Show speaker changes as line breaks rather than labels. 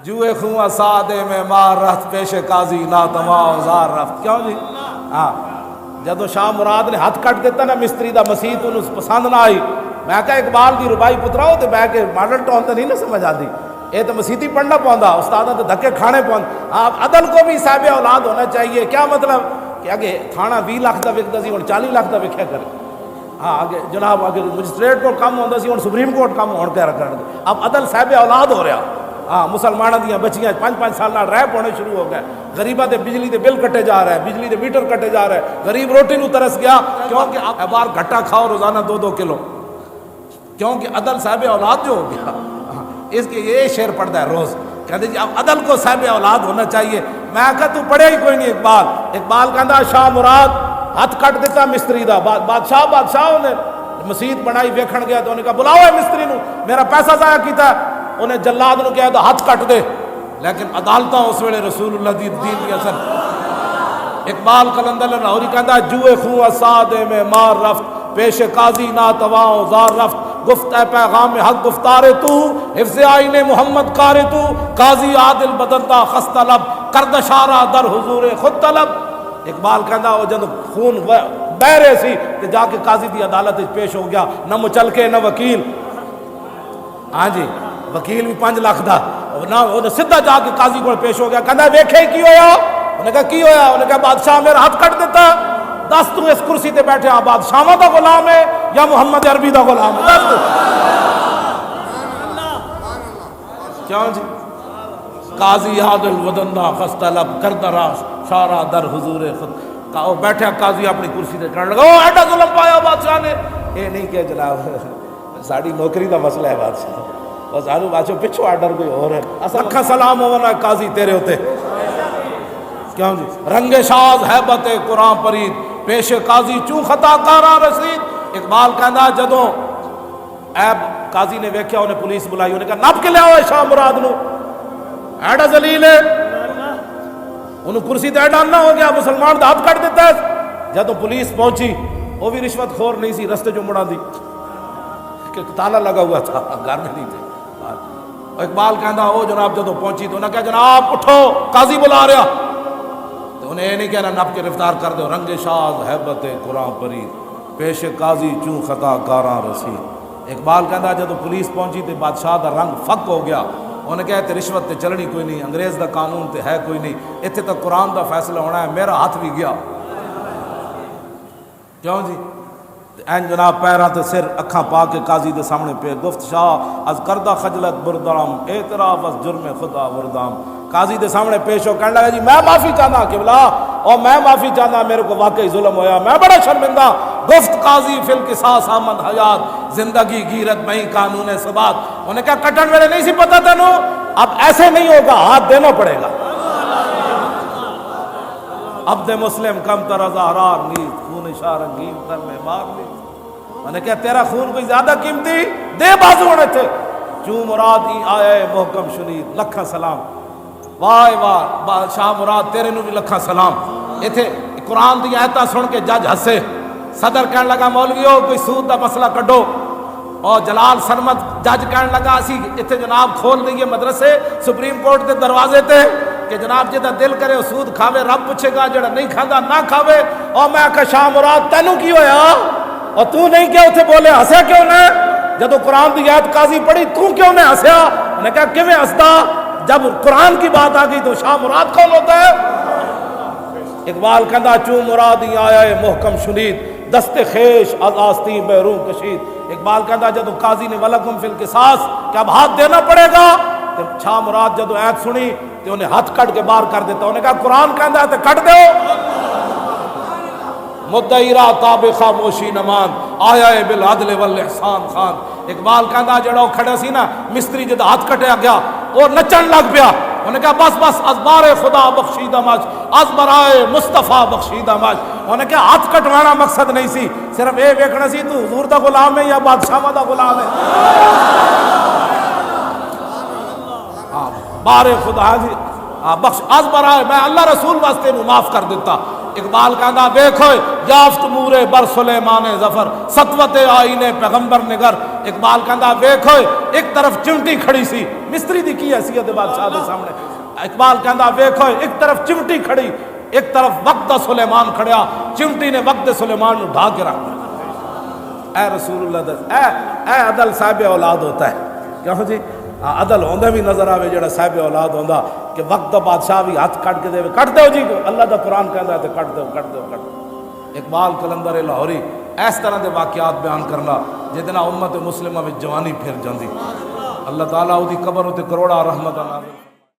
جوئے خواں سادے میں مار رفت پیش قاضی ناتواں اوزار رفت. کیوں جی؟ ہاں جدو شاہ مراد نے ہاتھ کٹ دیتا نا مستری دا مسیت انہوں پسند نہ آئی. میں کہا اقبال دی ربائی پتراؤ تے بہ کے ماڈل ٹون تے نہیں نہ سمجھ آتی. یہ تو مسیتی پڑھنا پوندا استادہ تے دھکے کھانے پوند. آپ عدل کو بھی صاحب اولاد ہونا چاہیے. کیا مطلب کہ آگے تھانہ 20 لاکھ دا وکدا سی ہن 40 لاکھ دا وکھیا کرے. ہاں آگے جناب آگے مجسٹریٹ کورٹ کم ہوندا سی ہن سپریم کورٹ کم ہون کے رکھن. اب عدل صاحب اولاد ہو رہا. ہاں مسلمانوں دیا بچیاں 5-5 سال ریپ ہونے شروع ہو گئے. غریباں دے بجلی دے بل کٹے جا رہے ہیں, بجلی دے میٹر کٹے جا رہے ہیں. غریب روٹی نو ترس گیا کیونکہ آپ بار گھٹا کھاؤ روزانہ 2-2 کلو, کیونکہ عدل صاحب اولاد جو ہو گیا. اس کے یہ شعر پڑھتا ہے روز, کہتے جی اب عدل کو صاحب اولاد ہونا چاہیے. میں کہا تو پڑھے ہی کوئی نہیں اقبال. اقبال کہتا شاہ مراد ہاتھ کٹ دیتا مستری دا. بادشاہ نے مسیت بنائی ویکھن گیا تو انہیں کہا بلاؤ ہے مستری نو, میرا پیسہ ضائع کیتا. انہیں جلاد نو کہا تو ہاتھ کٹ دے. لیکن عدالتاں اس ویلے رسول اللہ دی دین کی اثر. اقبال قلندر لاہوری کہتا جوئے خواں سادے میں مار رفت پیش قاضی ناتواں اوزار رفت. گفت اے پیغام حق گفتار تو حفظ آئین محمد کار تو قاضی عادل بدلتا خستہ لب کرد اشارہ در حضور خود طلب. اقبال کہتا وہ جب خون بہ رہے سی کہ جا کے قاضی دی عدالت پیش ہو گیا. نہ مچلکے نہ وکیل. ہاں جی وکیل بھی 5 لاکھ دا نہ سیدھا جا کے قاضی کو پیش ہو گیا. کہتا ویکھے کی ہویا؟ انہیں کہا کی ہویا؟ انہیں کہا بادشاہ میرا ہاتھ کٹ دیتا. دس تو اس کرسی تے بیٹھے ہاں بادشاہاں دا غلام ہے یا محمد عربی دا غلام ہے؟ دس تو کیوں جی؟ قاضی عادل ودندہ خستہ لب کردرا شارہ در حضور خود. بیٹھے قاضی اپنی کرسی تے کرنے لگا او ایڈا ظلم پایا بادشاہ نے. یہ نہیں کہ جناب ساڑی نوکری دا مسئلہ ہے بادشاہ. اور سارو بادشاہ پچھو آڈر کوئی اور ہے. اکھا سلام ہونا قاضی تیرے ہوتے. کیوں جی؟ رنگ شاز حیبت قرآن پرید پیش قاضی چوں خطا کارا رسید. اقبال کہندا جدوں ایب قاضی نے ویکھیا انہیں پولیس بلائی. انہیں کہا نپ کے لے آؤ شاہ مراد نو, ایڈا ذلیل ہے. انہوں کرسی تے ایڈا نہ ہو گیا مسلمان دا ہاتھ کٹ دیتا ہے. جدوں پولیس پہنچی وہ بھی رشوت خور نہیں سی, رستے جو مڑا دی کہ تالا لگا ہوا تھا گھر میں نہیں تھے. اقبال کہندا او جناب جدوں پہنچی تو انہیں کہا جناب اٹھو قاضی بلا رہا. تو انہیں یہ نہیں کہنا نپ کے گرفتار کر دو. رنگ شاز حیبت قرآن پرید پیش قاضی چوں خطا کاراں رسید. اقبال کہندا جدوں پولیس پہنچی تو بادشاہ دا رنگ فک ہو گیا. انہیں کہا تے رشوت تے چلنی کوئی نہیں, انگریز دا قانون تے ہے کوئی نہیں, اتنے تک قرآن دا فیصلہ ہونا ہے. میرا ہاتھ بھی گیا. کیوں جی؟ این جناب پیرا تے سر اکھاں پا کے قاضی دے سامنے پہ گفت شاہ از کردہ خجلت بردام اعتراف از جرم خدا وردام. قاضی دے سامنے پیش ہو کہنے لگا جی میں معافی چاہتا قبلہ اور میں معافی چاہتا, میرے کو واقعی ظلم ہویا, میں بڑا شرمندہ. گفت قاضی فی القصاص آمد حیات زندگی گیرت میں قانون ثبات. انہیں کہا کٹن میرے نہیں سی پتا تینوں, اب ایسے نہیں ہوگا, ہاتھ دینا پڑے گا. عبد مسلم کم تر از احرار نیز خون شارنگین تر میں مار نیز. انہیں کہا تیرا خون کوئی زیادہ قیمتی دے بازو ہونے تھے. چوں مراد ہی آئے محکم شنید لکھا سلام. واہ واہ شاہ مراد تیرے نو بھی لکھا سلام. ایتھے قرآن دی آیتاں سن کے جج ہسے. صدر کہنے لگا مولویو کوئی سود دا مسئلہ کڈو. اور جلال سرمد جج کہنے لگا اسی ایتھے جناب کھول دئیے مدرسے سپریم کورٹ دے دروازے تے کہ جناب جدا دل کرے سود کھاوے رب پوچھے گا, جڑا نہیں کھاندا نہ کھاوے. اور میں کہ شاہ مراد تینوں کی ہویا اور تو نہیں کیا اتنے بولے ہسیا کیوں نے؟ جدو قرآن دی آیت قاضی پڑھی تو کیوں نے ہسیا؟ انہیں کہا کیویں ہسدا, جب قرآن کی بات آ گئی تو شاہ مراد کون ہوتا ہے؟ اقبال کہندا چوں مراد ہی آیا ہے محکم شنید دست خیش از آستین بیرون کشید. اقبال کہندا جدو قاضی نے ولکم فی القصاص کہ اب ہاتھ دینا پڑے گا, تو شاہ مراد جدو آیت سنی تو انہیں ہاتھ کٹ کے باہر کر دیتا. انہیں کہا قرآن کہندا ہے تو کٹ دو. مدعی را تاب خاموشی نمان آیا ہے بالعدل والاحسان خان. اقبال کہندا جڑا کھڑا سی نا مستری جد ہاتھ کٹیا گیا اور نچن لگ پیا. انہیں کہا بس بس از بار خدا بخشیدہ مجھ از برائے مصطفیٰ بخشیدہ مجھ. انہیں کہا ہاتھ کٹوانا مقصد نہیں سی, صرف اے ویکھنا سی تو حضور دا غلام ہے یا بادشاہ دا غلام ہے. بار خدا جی بخش از برائے میں اللہ رسول واسطے نو معاف کر دیتا. اقبال کہندا دیکھو یافت مورے بر سلیمان ظفر سطوت آئین پیغمبر نگر اقبال کہندا ویکھو ایک طرف چمٹی کھڑی سی، مستری دی کی حیثیت ہے بادشاہ دے سامنے، اقبال کہندا ویکھو ایک طرف چمٹی کھڑی، ایک طرف وقت سلیمان کھڑیا، چمٹی نے وقت سلیمان نو ڈھا کے رکھ دیا۔ اے رسول اللہ دے اے عدل صاحب اولاد ہوتا ہے، کیوں جی عدل ہوندا بھی نظر آوے جڑا صاحب اولاد ہوندا کہ وقت دا بادشاہ بھی ہاتھ کٹ کے دے، کٹ دیو جی، اللہ دا قرآن کہندا ہے تے کٹ دیو کٹ دیو کٹ دیو۔ اقبال قلندر لاہوری اس طرح دے واقعات بیان کرنا جہدے نال امت مسلمہ وچ جوانی پھر جاندی۔ اللہ تعالیٰ اودی قبر تے کروڑا رحمت نازل